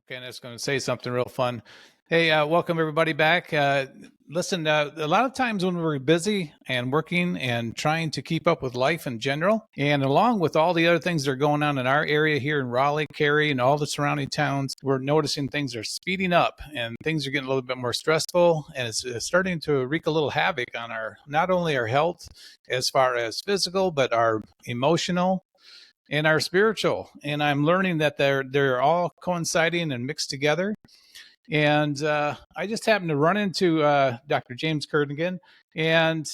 Okay, and it's going to say something real fun. Hey, welcome everybody back. Listen, a lot of times when we're busy and working and trying to keep up with life in general, and along with all the other things that are going on in our area here in Raleigh, Cary, and all the surrounding towns, we're noticing things are speeding up and things are getting a little bit more stressful, and it's starting to wreak a little havoc on our not only our health as far as physical, but our emotional and our spiritual. And I'm learning that they're all coinciding and mixed together. And I just happened to run into Dr. James Jernigan, and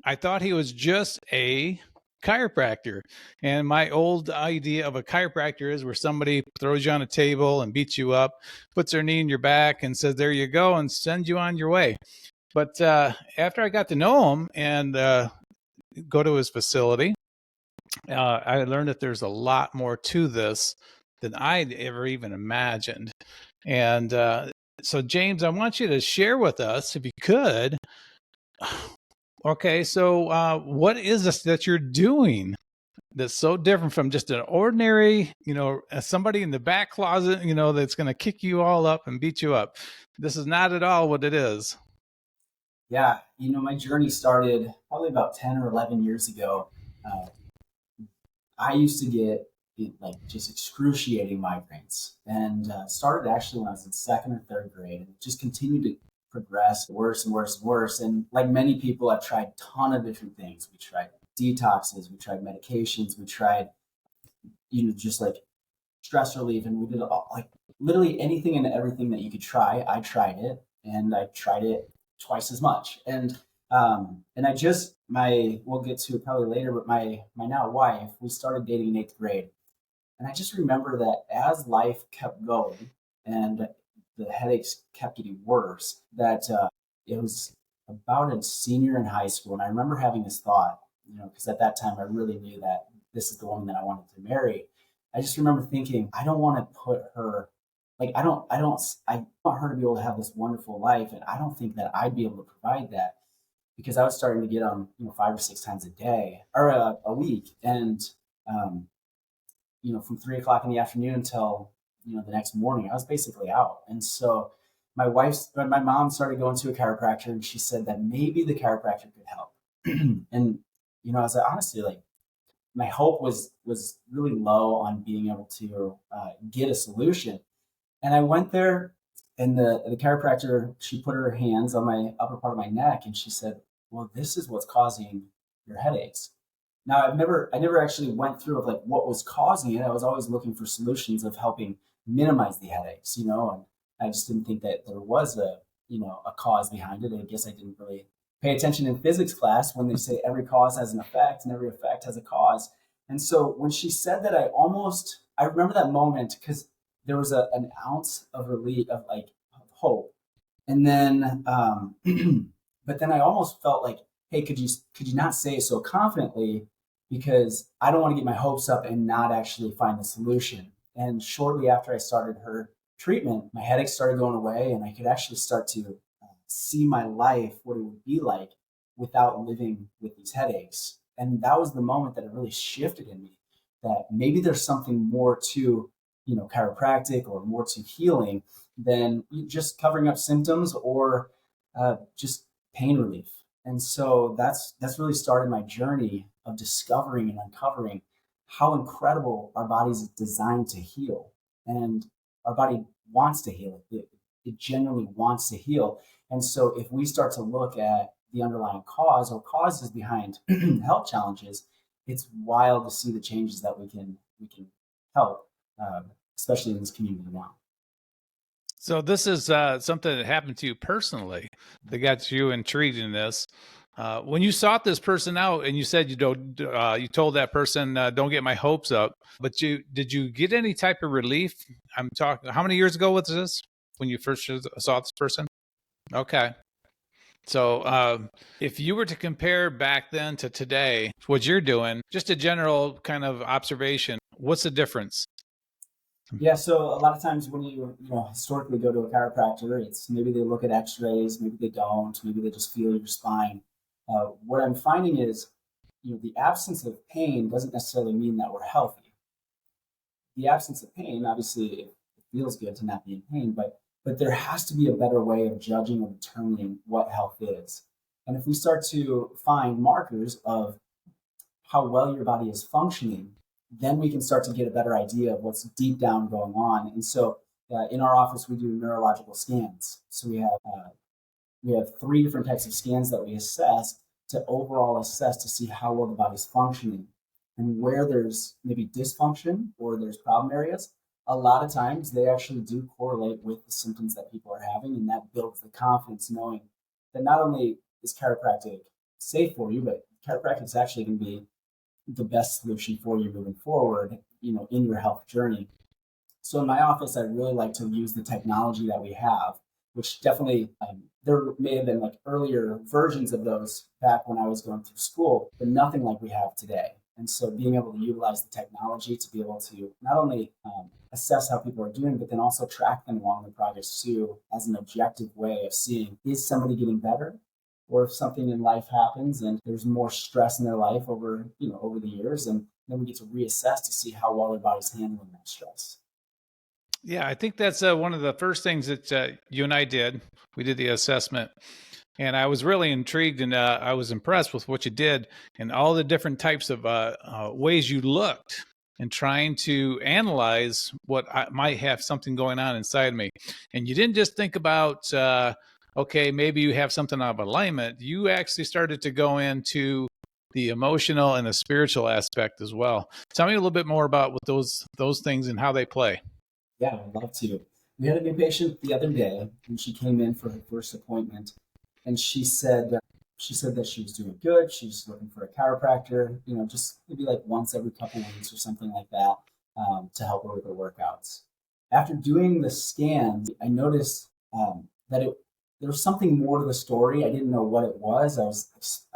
I thought he was just a chiropractor. And my old idea of a chiropractor is where somebody throws you on a table and beats you up, puts their knee in your back and says, there you go, and sends you on your way. But after I got to know him and go to his facility, I learned that there's a lot more to this than I'd ever even imagined. And so, James, I want you to share with us, if you could. Okay, so what is this that you're doing that's so different from just an ordinary, somebody in the back closet, that's going to kick you all up and beat you up? This is not at all what it is. Yeah, my journey started probably about 10 or 11 years ago. I used to get just excruciating migraines, and started actually when I was in second or third grade, and it just continued to progress worse and worse and worse. And like many people, I've tried a ton of different things. We tried detoxes, we tried medications, we tried, just like stress relief, and we did like literally anything and everything that you could try. I tried it, and I tried it twice as much. And I just we'll get to it probably later, but my now wife, we started dating in eighth grade, and I just remember that as life kept going and the headaches kept getting worse, that it was about a senior in high school, and I remember having this thought, because at that time I really knew that this is the woman that I wanted to marry. I just remember thinking, I don't want to put her, I want her to be able to have this wonderful life, and I don't think that I'd be able to provide that, because I was starting to get them, 5 or 6 times a day or a week, and from 3 o'clock in the afternoon until the next morning, I was basically out. And so my mom started going to a chiropractor, and she said that maybe the chiropractor could help. And I was honestly like, my hope was really low on being able to get a solution. And I went there, and the chiropractor, she put her hands on my upper part of my neck, and she said, well, this is what's causing your headaches. Now, I never actually went through of like what was causing it. I was always looking for solutions of helping minimize the headaches, and I just didn't think that there was a cause behind it. I guess I didn't really pay attention in physics class when they say every cause has an effect and every effect has a cause. And so when she said that, I remember that moment, because there was an ounce of relief, of hope. And then, but then I almost felt like, hey, could you not say it so confidently, because I don't want to get my hopes up and not actually find the solution. And shortly after I started her treatment, my headaches started going away, and I could actually start to see my life, what it would be like without living with these headaches. And that was the moment that it really shifted in me, that maybe there's something more to, chiropractic, or more to healing than just covering up symptoms, or just pain relief. And so that's really started my journey of discovering and uncovering how incredible our body's designed to heal. And our body wants to heal. It genuinely wants to heal. And so if we start to look at the underlying cause or causes behind health challenges, it's wild to see the changes that we can help, especially in this community now. So this is something that happened to you personally that got you intrigued in this. When you sought this person out, and you said you told that person, "Don't get my hopes up," but did you get any type of relief? I'm talking. How many years ago was this when you first saw this person? Okay. So if you were to compare back then to today, what you're doing, just a general kind of observation, what's the difference? Yeah, so a lot of times when you historically go to a chiropractor, it's maybe they look at X-rays, maybe they don't, maybe they just feel your spine. What I'm finding is, the absence of pain doesn't necessarily mean that we're healthy. The absence of pain, obviously, if feels good to not be in pain, but there has to be a better way of judging or determining what health is. And if we start to find markers of how well your body is functioning, then we can start to get a better idea of what's deep down going on. And so in our office, we do neurological scans. So we have 3 different types of scans that we assess to overall assess to see how well the body's functioning. And where there's maybe dysfunction or there's problem areas, a lot of times they actually do correlate with the symptoms that people are having. And that builds the confidence knowing that not only is chiropractic safe for you, but chiropractic is actually going to be the best solution for you moving forward, in your health journey. So in my office, I really like to use the technology that we have, which definitely there may have been like earlier versions of those back when I was going through school, but nothing like we have today. And so being able to utilize the technology to be able to not only assess how people are doing, but then also track them along the progress too, as an objective way of seeing, is somebody getting better? Or if something in life happens and there's more stress in their life over the years, and then we get to reassess to see how well their body's handling that stress. Yeah, I think that's one of the first things that you and I did. We did the assessment, and I was really intrigued, and I was impressed with what you did and all the different types of ways you looked and trying to analyze what might have something going on inside me. And you didn't just think about, okay, maybe you have something out of alignment. You actually started to go into the emotional and the spiritual aspect as well. Tell me a little bit more about what those things and how they play. Yeah, I'd love to. We had a new patient the other day, and she came in for her first appointment, and she said that she was doing good. She's looking for a chiropractor, just maybe like once every couple of weeks or something like that, to help her with her workouts. After doing the scan, I noticed that there was something more to the story. I didn't know what it was. I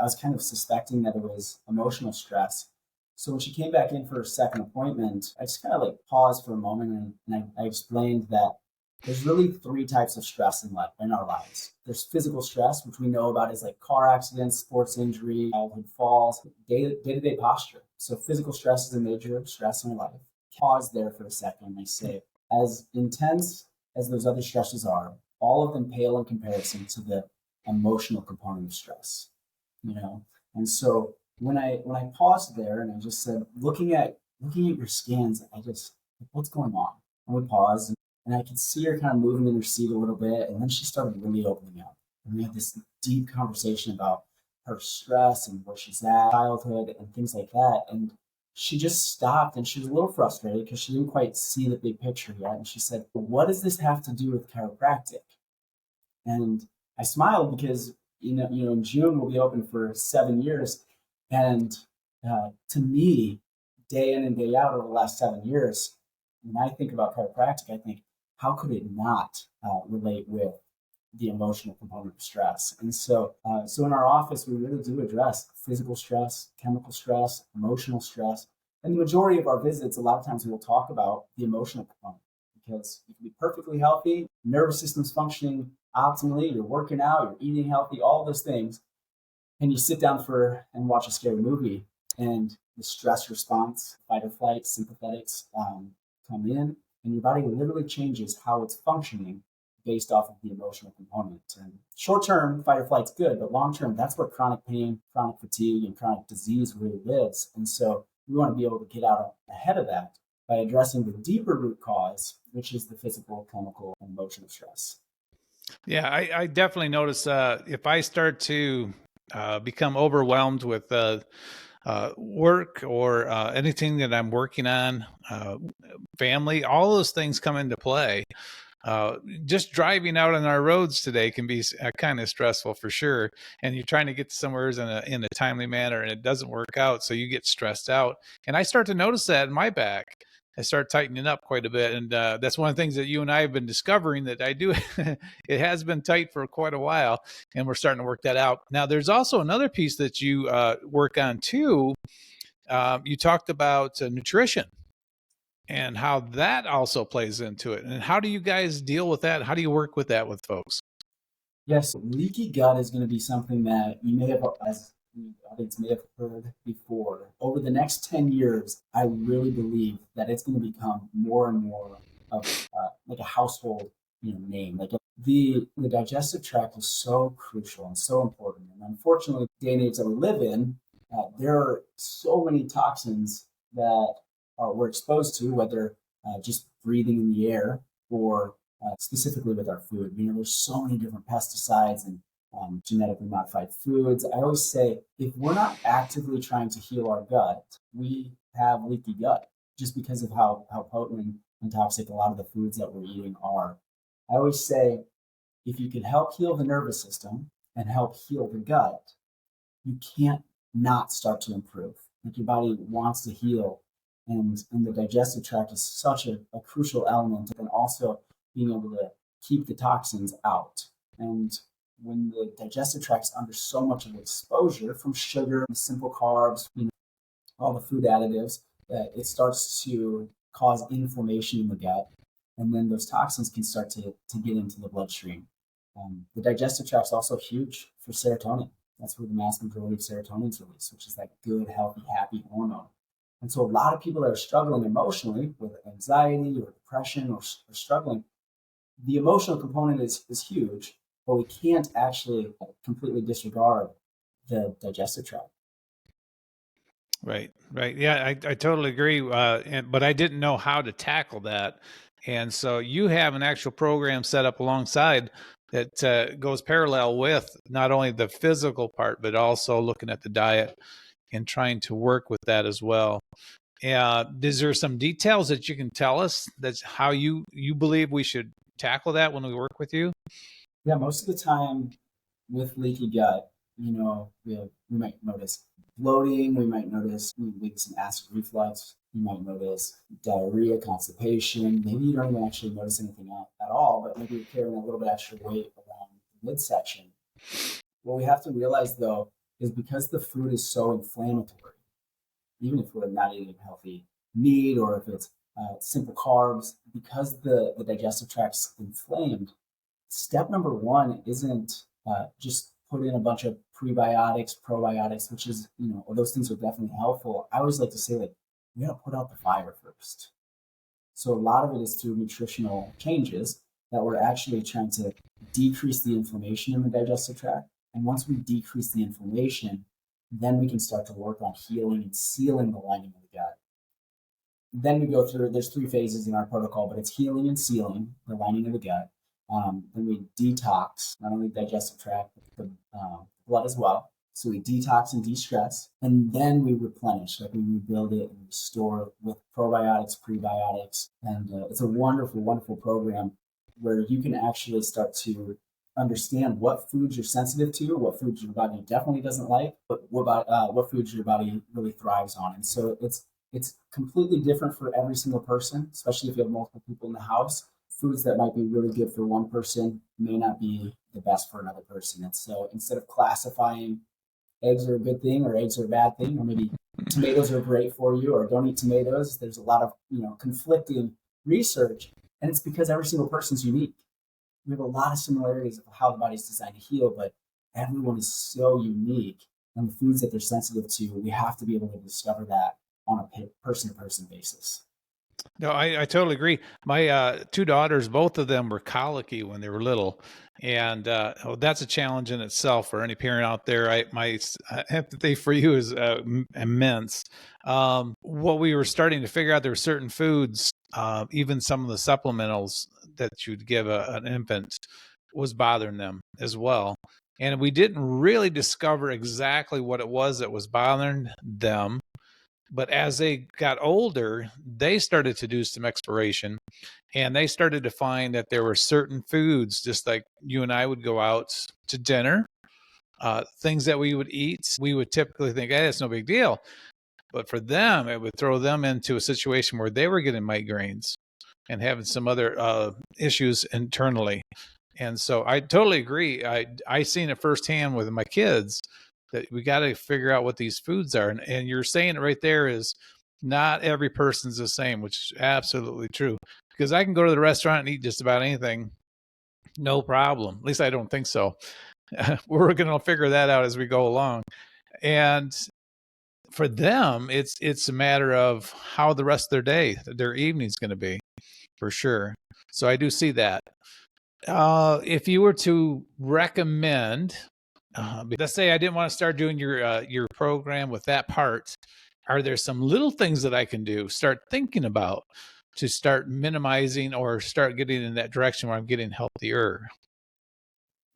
was kind of suspecting that it was emotional stress. So when she came back in for her second appointment, I just kind of like paused for a moment, and I explained that there's really 3 types of stress in our lives. There's physical stress, which we know about as like car accidents, sports injury, childhood falls, day-to-day posture. So physical stress is a major stress in our life. Pause there for a second. I say, as intense as those other stresses are, all of them pale in comparison to the emotional component of stress. And so when I paused there and I just said, looking at your scans, I just, what's going on? And we paused, and I could see her kind of moving in her seat a little bit, and then she started really opening up. And we had this deep conversation about her stress and where she's at, childhood, and things like that. And she just stopped, and she was a little frustrated because she didn't quite see the big picture yet. And she said, "What does this have to do with chiropractic?" And I smiled because in June we'll be open for 7 years. And to me, day in and day out over the last 7 years, when I think about chiropractic, I think, how could it not relate with the emotional component of stress? And so in our office, we really do address physical stress, chemical stress, emotional stress. And the majority of our visits, a lot of times we will talk about the emotional component, because you can be perfectly healthy, nervous system's functioning optimally, you're working out, you're eating healthy, all those things. And you sit down and watch a scary movie, and the stress response, fight or flight, sympathetics come in, and your body literally changes how it's functioning based off of the emotional component. And short term, fight or flight's good, but long term, that's where chronic pain, chronic fatigue, and chronic disease really lives. And so we want to be able to get out ahead of that by addressing the deeper root cause, which is the physical, chemical, and emotional stress. Yeah, I definitely notice if I start to become overwhelmed with work or anything that I'm working on, family, all those things come into play. Just driving out on our roads today can be kind of stressful for sure. And you're trying to get somewhere in a timely manner, and it doesn't work out. So you get stressed out. And I start to notice that in my back. I start tightening up quite a bit. And that's one of the things that you and I have been discovering that I do. It has been tight for quite a while, and we're starting to work that out. Now, there's also another piece that you work on too. You talked about nutrition and how that also plays into it. And how do you guys deal with that? How do you work with that with folks? Yes, leaky gut is going to be something that you may have, as the audience may have heard before. Over the next 10 years, I really believe that it's going to become more and more like a household name. Like the digestive tract is so crucial and so important. And unfortunately, the day and age that we live in, there are so many toxins that we're exposed to, whether just breathing in the air or specifically with our food. There's so many different pesticides and genetically modified foods. I always say if we're not actively trying to heal our gut, we have leaky gut just because of how potent and toxic a lot of the foods that we're eating are. I always say if you can help heal the nervous system and help heal the gut, you can't not start to improve. Like your body wants to heal, and the digestive tract is such a crucial element, and also being able to keep the toxins out. And when the digestive tract's under so much of exposure from sugar, simple carbs, all the food additives, it starts to cause inflammation in the gut, and then those toxins can start to get into the bloodstream. The digestive tract is also huge for serotonin. That's where the mass majority of serotonin is released, which is that good, healthy, happy hormone. And so a lot of people that are struggling emotionally with anxiety or depression or struggling, the emotional component is huge, but we can't actually completely disregard the digestive tract. Right. Yeah, I totally agree. But I didn't know how to tackle that. And so you have an actual program set up alongside that goes parallel with not only the physical part, but also looking at the diet and trying to work with that as well. Is there some details that you can tell us that's how you believe we should tackle that when we work with you? Yeah, most of the time with leaky gut, we might notice bloating, we might notice maybe some acid reflux, you might notice diarrhea, constipation. Maybe you don't even actually notice anything at all, but maybe you're carrying a little bit extra weight around the midsection. What we have to realize though is because the food is so inflammatory, even if we're not eating healthy meat or if it's simple carbs, because the digestive tract's inflamed, step number one isn't just put in a bunch of prebiotics, probiotics, which is, those things are definitely helpful. I always like to say, like, we got to put out the fire first. So a lot of it is through nutritional changes that we're actually trying to decrease the inflammation in the digestive tract. And once we decrease the inflammation, then we can start to work on healing and sealing the lining of the gut. Then we go through, there's 3 phases in our protocol, but it's healing and sealing the lining of the gut. Then we detox not only the digestive tract, but the blood as well. So we detox and de-stress, and then we replenish, like we rebuild it and restore it with probiotics, prebiotics. And it's a wonderful, wonderful program where you can actually start to understand what foods you're sensitive to, what foods your body definitely doesn't like, but what foods your body really thrives on. And so it's completely different for every single person, especially if you have multiple people in the house. Foods that might be really good for one person may not be the best for another person. And so instead of classifying eggs are a good thing or eggs are a bad thing, or maybe tomatoes are great for you or don't eat tomatoes, there's a lot of conflicting research. And it's because every single person's unique. We have a lot of similarities of how the body's designed to heal, but everyone is so unique. And the foods that they're sensitive to, we have to be able to discover that on a person-to-person basis. No, I totally agree. My 2 daughters, both of them were colicky when they were little. And that's a challenge in itself for any parent out there. My empathy for you is immense. What we were starting to figure out, there were certain foods, even some of the supplementals that you'd give an infant was bothering them as well. And we didn't really discover exactly what it was that was bothering them. But as they got older, they started to do some exploration, and they started to find that there were certain foods, just like you and I would go out to dinner, things that we would eat. We would typically think, hey, it's no big deal. But for them, it would throw them into a situation where they were getting migraines and having some other issues internally. And so I totally agree. I seen it firsthand with my kids that we got to figure out what these foods are. And you're saying it right there is not every person's the same, which is absolutely true. Because I can go to the restaurant and eat just about anything, no problem. At least I don't think so. We're going to figure that out as we go along. And for them, it's a matter of how the rest of their day, their evening's going to be. for sure. So I do see that. If you were to recommend, let's say I didn't want to start doing your program with that part, are there some little things that I can do, start thinking about to start minimizing or start getting in that direction where I'm getting healthier?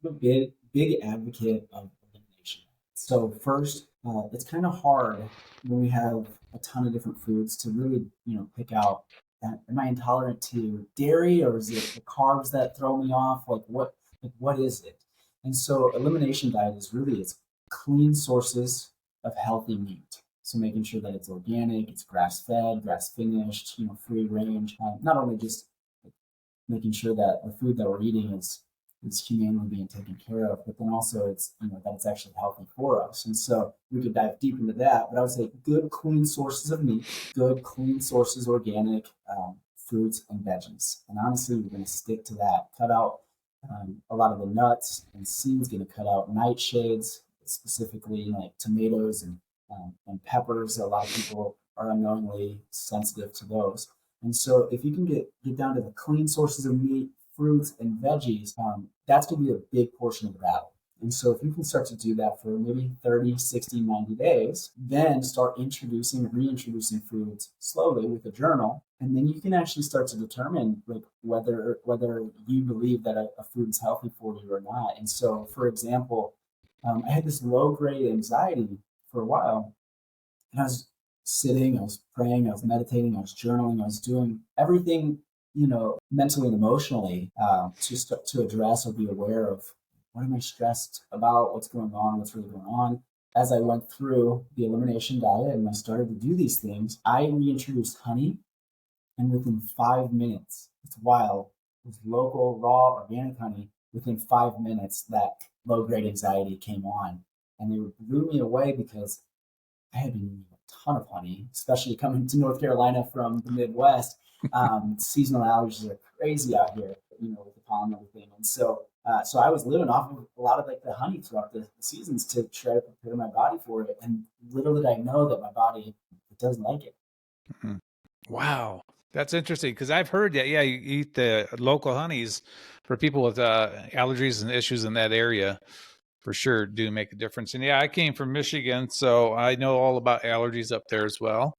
I'm a big advocate of elimination. So first, it's kind of hard when we have a ton of different foods to really, pick out that am I intolerant to dairy or is it the carbs that throw me off? Like what is it? And so elimination diet is really it's clean sources of healthy meat. So making sure that it's organic, it's grass fed, grass finished, free range. Not only just making sure that the food that we're eating is humanely being taken care of, but then also it's that it's actually healthy for us. And so we could dive deep into that. But I would say good clean sources of meat, good clean sources organic fruits and veggies. And honestly, we're going to stick to that. Cut out a lot of the nuts and seeds. Going to cut out nightshades, specifically like tomatoes and peppers. A lot of people are unknowingly sensitive to those. And so if you can get down to the clean sources of meat, fruits, and veggies, that's going to be a big portion of the battle. And so if you can start to do that for maybe 30, 60, 90 days, then start reintroducing foods slowly with a journal. And then you can actually start to determine like whether you believe that a food is healthy for you or not. And so, for example, I had this low grade anxiety for a while, and I was sitting, I was praying, I was meditating, I was journaling, I was doing everything, mentally and emotionally to address or be aware of what am I stressed about, what's going on, what's really going on. As I went through the elimination diet and I started to do these things, I reintroduced honey, and within 5 minutes, it's wild, with local, raw, organic honey, within 5 minutes, that low grade anxiety came on. And it blew me away because I had been eating a ton of honey, especially coming to North Carolina from the Midwest. Seasonal allergies are crazy out here, with the pollen and everything. And so I was living off of a lot of like the honey throughout the seasons to try to prepare my body for it. And little did I know that my body doesn't like it. Mhm. Wow. That's interesting because I've heard that, yeah, you eat the local honeys for people with allergies and issues in that area for sure do make a difference. And yeah, I came from Michigan, so I know all about allergies up there as well.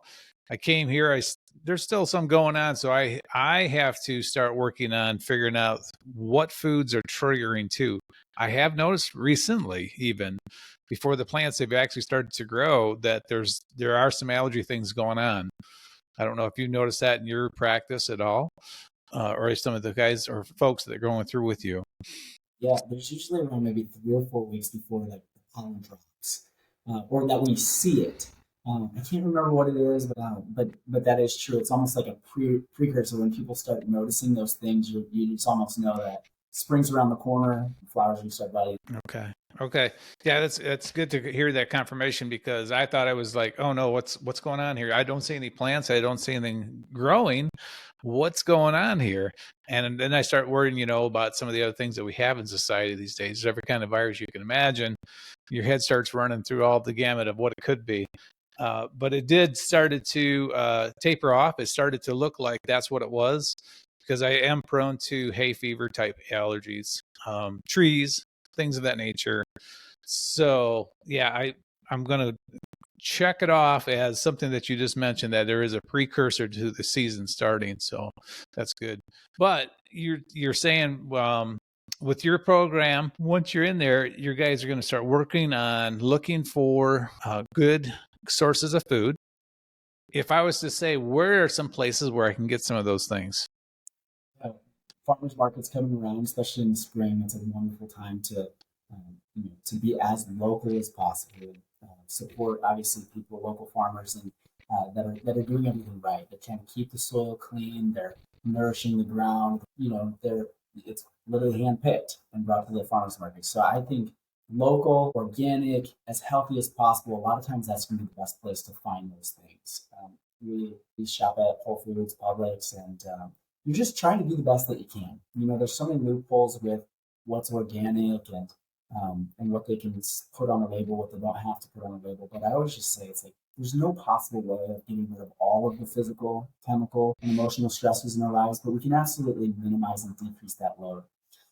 I came here, there's still some going on, so I have to start working on figuring out what foods are triggering too. I have noticed recently, even before the plants have actually started to grow, that there are some allergy things going on. I don't know if you noticed that in your practice at all, or some of the guys or folks that are going through with you. Yeah, there's usually around maybe 3 or 4 weeks before like the pollen drops, or that we see it. I can't remember what it is, but that is true. It's almost like a precursor. When people start noticing those things, you just almost know that spring's around the corner. Flowers will start budding. Okay. Okay. Yeah, that's good to hear that confirmation because I thought I was like, oh no, what's going on here? I don't see any plants. I don't see anything growing. What's going on here? And then I start worrying, about some of the other things that we have in society these days. There's every kind of virus you can imagine. Your head starts running through all the gamut of what it could be. But it did started to taper off. It started to look like that's what it was because I am prone to hay fever type allergies, trees, things of that nature. So yeah, I'm gonna check it off as something that you just mentioned that there is a precursor to the season starting. So that's good. But you're saying with your program, once you're in there, your guys are going to start working on looking for good sources of food. If I was to say, where are some places where I can get some of those things? uh, Farmers markets coming around, especially in the spring. It's a wonderful time to be as local as possible. Support obviously people, local farmers, and that are doing everything right. They're trying to keep the soil clean. They're nourishing the ground. It's literally handpicked and brought to the farmers market. So I think local, organic, as healthy as possible. A lot of times that's going to be the best place to find those things. We shop at Whole Foods, Publix, and you're just trying to do the best that you can. There's so many loopholes with what's organic and what they can put on a label, what they don't have to put on a label. But I always just say it's like there's no possible way of getting rid of all of the physical, chemical, and emotional stresses in our lives, but we can absolutely minimize and decrease that load.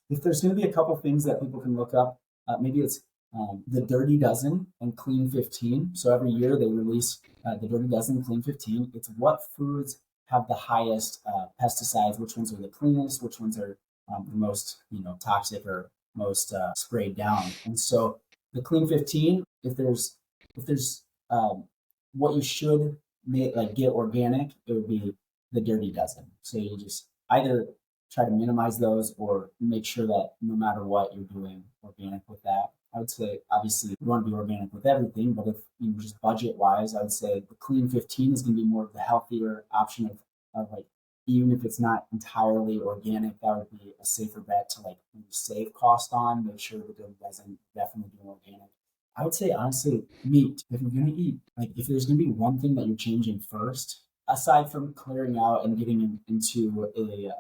If there's going to be a couple things that people can look up, maybe it's the Dirty Dozen and Clean 15. So every year they release the Dirty Dozen and Clean 15. It's what foods have the highest pesticides, which ones are the cleanest, which ones are the most toxic or most sprayed down. And so the Clean 15, if there's what you should make, like get organic, it would be the Dirty Dozen. So you just either try to minimize those or make sure that no matter what you're doing organic with that. I would say obviously you want to be organic with everything, but if just budget wise, I would say the Clean 15 is going to be more of the healthier option of like, even if it's not entirely organic, that would be a safer bet to like save cost on, make sure the Dirty Dozen definitely be organic. I would say honestly, meat. If you're gonna eat, like if there's gonna be one thing that you're changing first, aside from clearing out and getting into a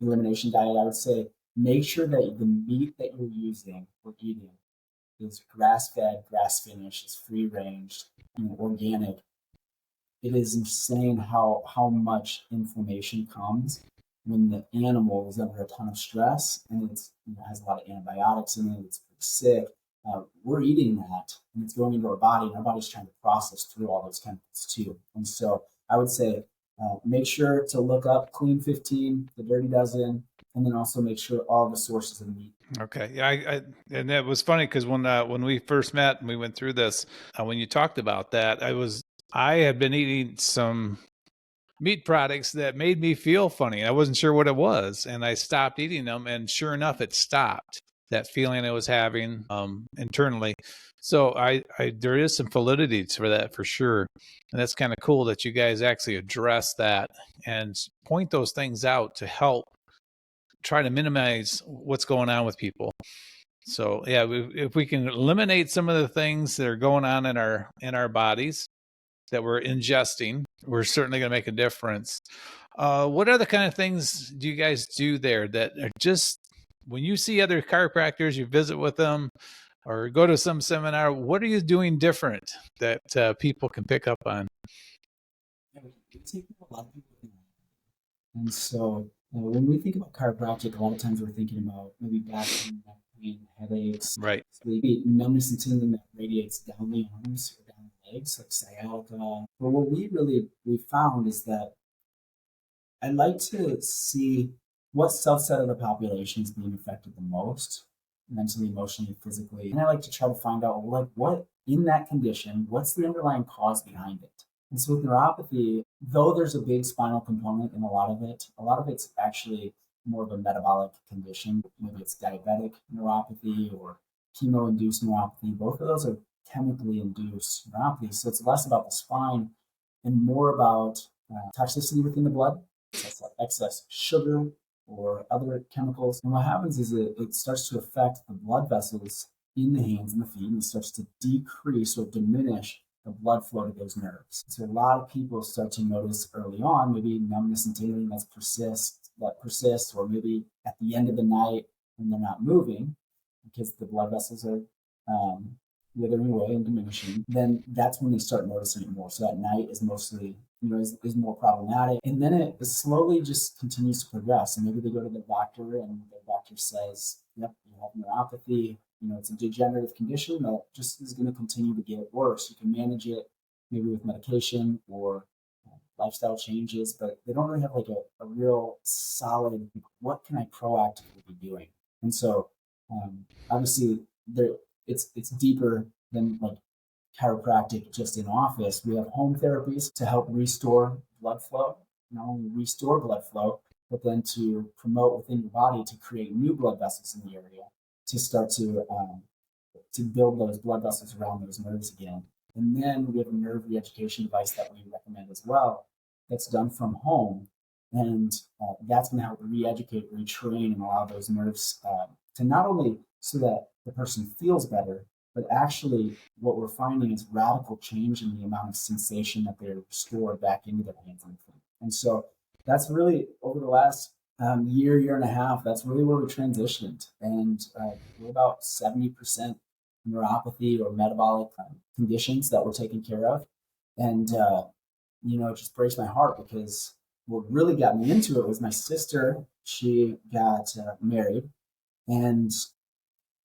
elimination diet, I would say make sure that the meat that you're using or eating is grass fed, grass finished, is free range, organic. It is insane how much inflammation comes when the animal is under a ton of stress and has a lot of antibiotics in it. It's sick. We're eating that and it's going into our body, and our body's trying to process through all those chemicals too. And so I would say make sure to look up Clean 15, the Dirty Dozen, and then also make sure all the sources of meat. Okay. Yeah. And that was funny because when we first met and we went through this, when you talked about that, I had been eating some meat products that made me feel funny. I wasn't sure what it was, and I stopped eating them, and sure enough, it stopped that feeling I was having internally. So there is some validity for that for sure, and that's kind of cool that you guys actually address that and point those things out to help try to minimize what's going on with people. So yeah, if we can eliminate some of the things that are going on in our bodies that we're ingesting, we're certainly going to make a difference. What other kind of things do you guys do there that are just when you see other chiropractors, you visit with them or go to some seminar, what are you doing different that people can pick up on? We take a lot of people in. And so when we think about chiropractic, a lot of times we're thinking about maybe back pain, neck pain, headaches, Right. sleepy, numbness and tingling that radiates down the arms or down the legs, like sciatica. But what we found is that I like to see what subset of the population is being affected the most, mentally, emotionally, physically. And I like to try to find out like what in that condition, what's the underlying cause behind it. And so with neuropathy, though there's a big spinal component in a lot of it's actually more of a metabolic condition. Maybe it's diabetic neuropathy or chemo-induced neuropathy. Both of those are chemically induced neuropathy. So it's less about the spine and more about toxicity within the blood, excess sugar or other chemicals. And what happens is it starts to affect the blood vessels in the hands and the feet, and it starts to decrease or diminish the blood flow to those nerves. So a lot of people start to notice early on, maybe numbness and tingling that persists, or maybe at the end of the night when they're not moving because the blood vessels are withering away and diminishing, then that's when they start noticing it more. So at night is mostly, is more problematic. And then it slowly just continues to progress. And maybe they go to the doctor and the doctor says, yep, you have neuropathy. It's a degenerative condition that just is going to continue to get worse. You can manage it maybe with medication or lifestyle changes, but they don't really have like a real solid, what can I proactively be doing? And so obviously it's deeper than like chiropractic just in office. We have home therapies to help restore blood flow, not only restore blood flow, but then to promote within your body to create new blood vessels in the area to start to build those blood vessels around those nerves again. And then we have a nerve re-education device that we recommend as well that's done from home. And that's going to help re-educate, retrain, and allow those nerves to not only so that the person feels better, but actually what we're finding is radical change in the amount of sensation that they're restored back into their hands and feet. And so that's really over the last year and a half, that's really where we transitioned. And we're about 70% neuropathy or metabolic conditions that we're taking care of. And, it just breaks my heart because what really got me into it was my sister. She got married, and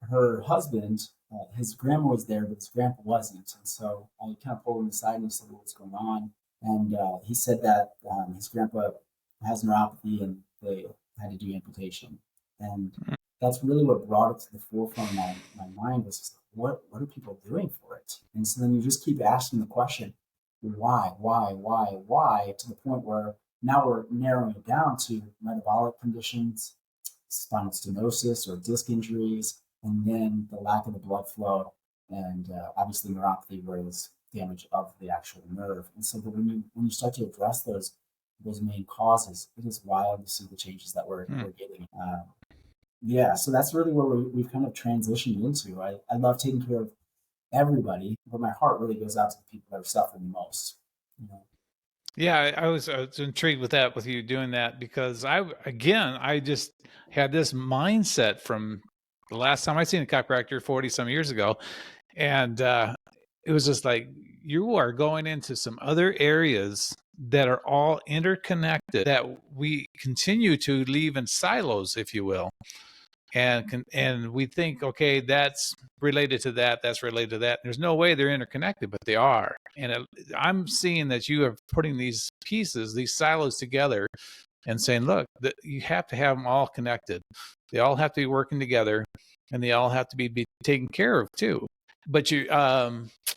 her husband, his grandma was there, but his grandpa wasn't. And so I kind of pulled him aside and said, "What's going on?" And he said that his grandpa has neuropathy and they had to do amputation. And that's really what brought it to the forefront of my mind was just, what are people doing for it? And so then you just keep asking the question, why, to the point where now we're narrowing it down to metabolic conditions, spinal stenosis or disc injuries, and then the lack of the blood flow, and obviously neuropathy, where there's damage of the actual nerve. And so, when you start to address those main causes, it is wild to see the changes that we're getting. Yeah, so that's really where we've kind of transitioned into. I love taking care of everybody, but my heart really goes out to the people that are suffering the most. You know? Yeah, I was intrigued with that, with you doing that, because I just had this mindset from the last time I seen a chiropractor 40 some years ago. And it was just like, you are going into some other areas that are all interconnected that we continue to leave in silos, if you will. And we think, okay, that's related to that, that's related to that. There's no way they're interconnected, but they are. And I'm seeing that you are putting these pieces, these silos together, and saying, look, you have to have them all connected. They all have to be working together, and they all have to be taken care of too. But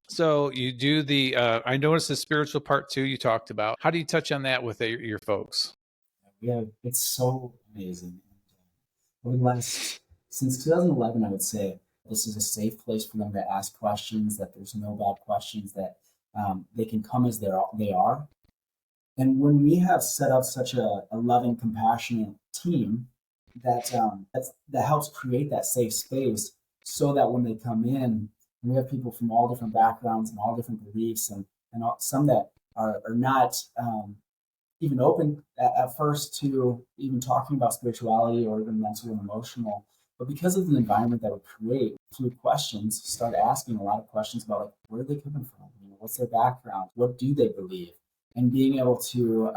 so you do the, I noticed the spiritual part too, you talked about. How do you touch on that with your folks? Yeah, it's so amazing. Over the last, since 2011, I would say this is a safe place for them to ask questions, that there's no bad questions, that they can come as they are. And when we have set up such a loving, compassionate team that helps create that safe space, so that when they come in, we have people from all different backgrounds and all different beliefs, and some that are not even open at first to even talking about spirituality or even mental and emotional. But because of the environment that we create through questions, start asking a lot of questions about, like, where are they coming from? What's their background? What do they believe? And being able to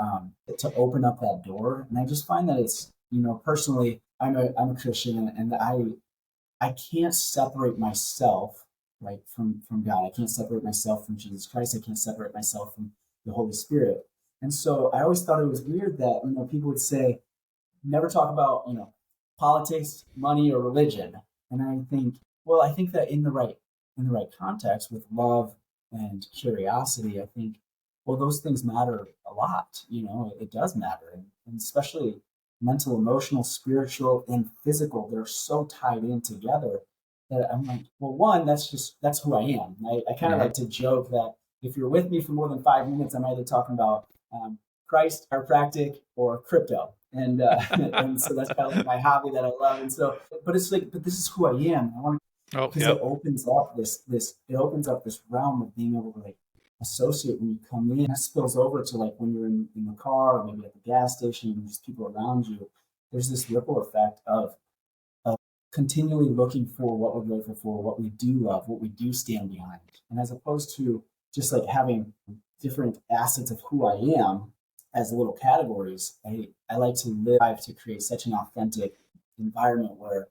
open up that door. And I just find that it's, personally, I'm a Christian, and I can't separate myself, right, from God. I can't separate myself from Jesus Christ. I can't separate myself from the Holy Spirit. And so I always thought it was weird that, people would say, never talk about, politics, money, or religion. And I think, well, I think that in the right context, with love and curiosity, I think, well, those things matter a lot. It does matter, and especially mental, emotional, spiritual, and physical. They're so tied in together that I'm like, well, one, that's who I am. I kind of like to joke that if you're with me for more than 5 minutes, I'm either talking about Christ, chiropractic, or crypto. And and so that's kind of like my hobby that I love. And so, but it's like, but this is who I am. I want to, Oh, because yep. it opens up it opens up this realm of being able to, like, associate when you come in. That spills over to, like, when you're in the car or maybe at the gas station and there's people around you. There's this ripple effect of continually looking for what we're grateful for, what we do love, what we do stand behind. And as opposed to just like having different assets of who I am as little categories, I like to live to create such an authentic environment where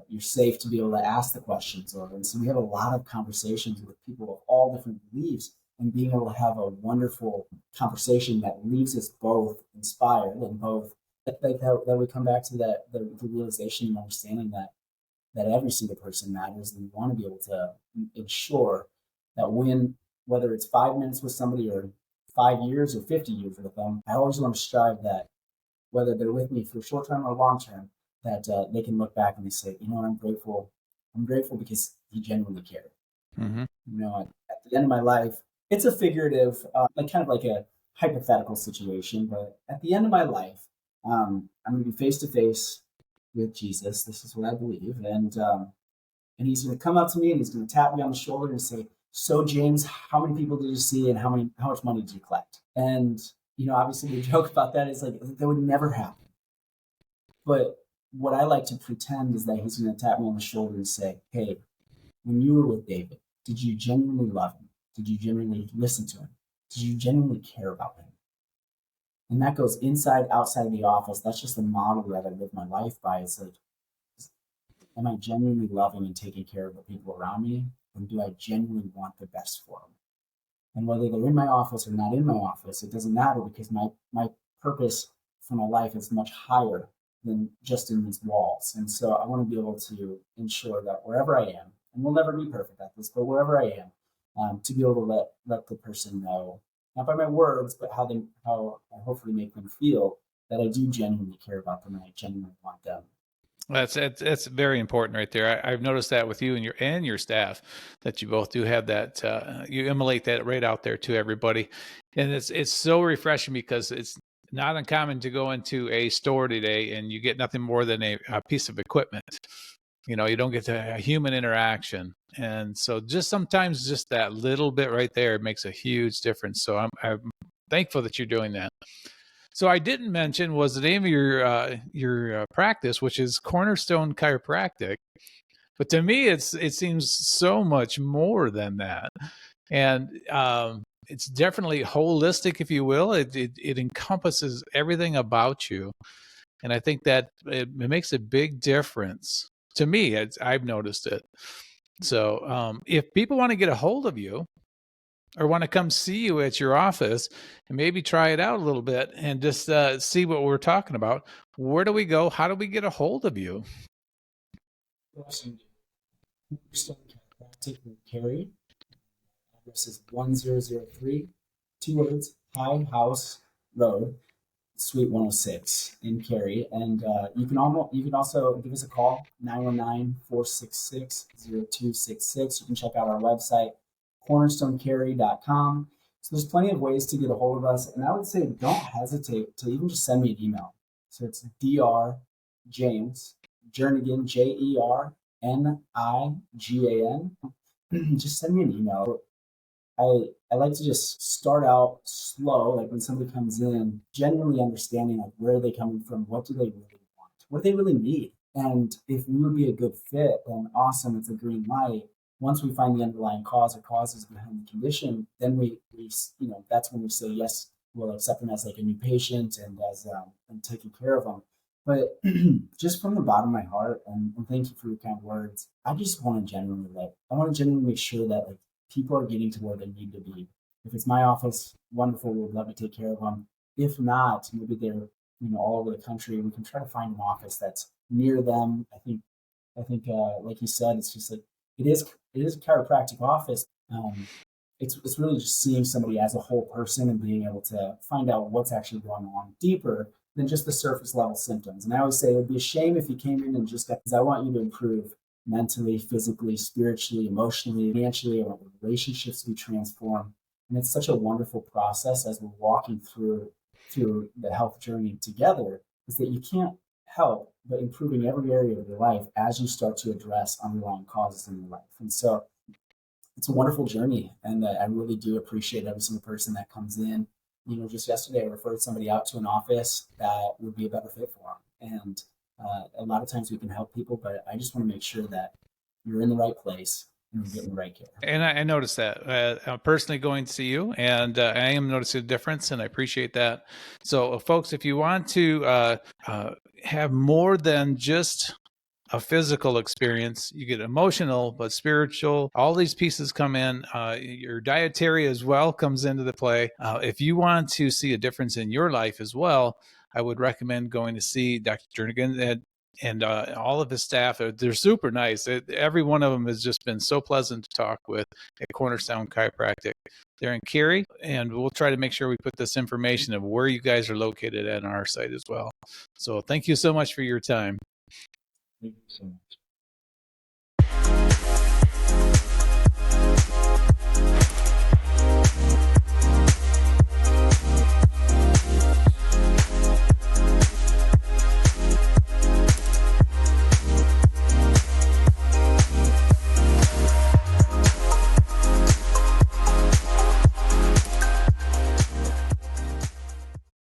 you're safe to be able to ask the questions. And so we have a lot of conversations with people of all different beliefs, and being able to have a wonderful conversation that leaves us both inspired and both, like that we come back to the realization and understanding that every single person matters, and we want to be able to ensure that whether it's 5 minutes with somebody or 5 years or 50 years with them, I always want to strive that whether they're with me for short term or long term, that they can look back and they say, I'm grateful. I'm grateful because he genuinely cared. Mm-hmm. At the end of my life, it's a figurative, like kind of like a hypothetical situation, but at the end of my life, I'm going to be face to face with Jesus. This is what I believe, and he's going to come up to me and he's going to tap me on the shoulder and say, "So, James, how many people did you see, and how much money did you collect?" And obviously, the joke about that is, like, that would never happen. But what I like to pretend is that he's going to tap me on the shoulder and say, "Hey, when you were with David, did you genuinely love him? Did you genuinely listen to him? Do you genuinely care about them? And that goes inside, outside of the office. That's just the model that I live my life by. It's like, am I genuinely loving and taking care of the people around me? And do I genuinely want the best for them? And whether they're in my office or not in my office, it doesn't matter, because my purpose for my life is much higher than just in these walls. And so I want to be able to ensure that wherever I am, and we'll never be perfect at this, but wherever I am, to be able to let the person know, not by my words, but how I hopefully make them feel that I do genuinely care about them and I genuinely want them. That's very important right there. I've noticed that with you and your staff, that you both do have that. You emulate that right out there to everybody, and it's so refreshing, because it's not uncommon to go into a store today and you get nothing more than a piece of equipment. You don't get a human interaction, and so just sometimes just that little bit right there makes a huge difference. So I'm thankful that you're doing that. So I didn't mention was the name of your practice, which is Cornerstone Chiropractic. But to me, it seems so much more than that, and it's definitely holistic, if you will. It encompasses everything about you, and I think that it makes a big difference to me. I've noticed it. So if people want to get a hold of you, or want to come see you at your office and maybe try it out a little bit and just see what we're talking about, where do we go? How do we get a hold of you? Cornerstone Chiropractic in Cary. Address is 1003, 2 words, High House Road, Suite 106 in Cary. And you can also give us a call, 919-466-0266. You can check out our website, cornerstonecary.com. So there's plenty of ways to get a hold of us. And I would say don't hesitate to even just send me an email. So it's Dr. James Jernigan, Jernigan. Just send me an email. I like to just start out slow, like when somebody comes in, genuinely understanding like where are they coming from, what do they really want, what do they really need, and if we would be a good fit, then awesome, it's a green light. Once we find the underlying cause or causes behind the condition, then we that's when we say yes, we'll accept them as like a new patient and as and taking care of them. But just from the bottom of my heart, and thank you for your kind words, I just want to genuinely make sure that like people are getting to where they need to be. If it's my office, wonderful, we'd love to take care of them. If not, maybe they're all over the country. We can try to find an office that's near them. I think like you said, it's just like it is a chiropractic office. It's really just seeing somebody as a whole person and being able to find out what's actually going on deeper than just the surface level symptoms. And I always say it would be a shame if you came in and just got, because I want you to improve mentally, physically, spiritually, emotionally, financially, or relationships be transformed. And it's such a wonderful process as we're walking through the health journey together, is that you can't help but improving every area of your life as you start to address underlying causes in your life. And so it's a wonderful journey. And I really do appreciate every single person that comes in. Just yesterday, I referred somebody out to an office that would be a better fit for them. And a lot of times we can help people, but I just want to make sure that you're in the right place and you're getting the right care. And I noticed that I'm personally going to see you, and I am noticing a difference, and I appreciate that. So, folks, if you want to have more than just a physical experience, you get emotional, but spiritual. All these pieces come in. Your dietary as well comes into the play. If you want to see a difference in your life as well, I would recommend going to see Dr. Jernigan and all of his staff. They're super nice. Every one of them has just been so pleasant to talk with at Cornerstone Chiropractic. They're in Cary, and we'll try to make sure we put this information of where you guys are located at on our site as well. So thank you so much for your time. Thank you so much.